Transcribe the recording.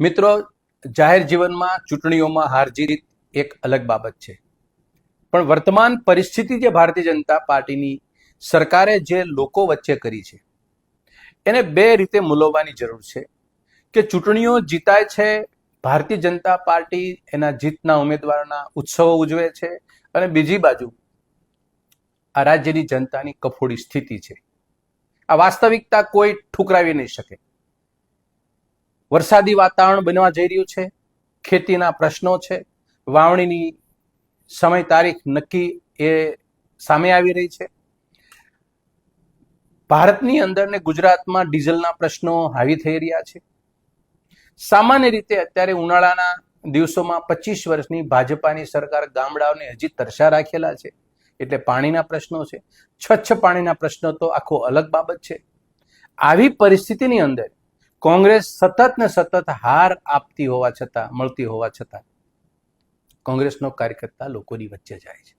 મિત્રો, જાહેર જીવનમાં ચૂંટણીઓમાં હાર જીત એક અલગ બાબત છે, પણ વર્તમાન પરિસ્થિતિ જે ભારતીય જનતા પાર્ટીની સરકારે જે લોકો વચ્ચે કરી છે એને બે રીતે મૂલવવાની જરૂર છે કે ચૂંટણીઓ જીતાય છે, ભારતીય જનતા પાર્ટી એના જીતના ઉમેદવારોના ઉત્સવો ઉજવે છે અને બીજી બાજુ આ રાજ્યની જનતાની કફોડી સ્થિતિ છે. આ વાસ્તવિકતા કોઈ ઠુકરાવી નહીં શકે. વરસાદી વાતાવરણ બનવા જઈ રહ્યું છે, ખેતીના પ્રશ્નો છે, વાવણીની સમય તારીખ નક્કી એ સામે આવી રહી છે. ભારતની અંદર ને ગુજરાતમાં ડીઝલના પ્રશ્નો હાવી થઈ રહ્યા છે. સામાન્ય રીતે અત્યારે ઉનાળાના દિવસોમાં 25 વર્ષની ભાજપાની સરકાર ગામડાઓને હજી તરસ્યા રાખેલા છે, એટલે પાણીના પ્રશ્નો છે. સ્વચ્છ પાણીના પ્રશ્નો તો આખો અલગ બાબત છે. આવી પરિસ્થિતિની અંદર કોંગ્રેસ સતત ને સતત હાર આપતી હોવા છતાં, મળતી હોવા છતાં કોંગ્રેસનો કાર્યકર્તા લોકોની વચ્ચે જાય છે.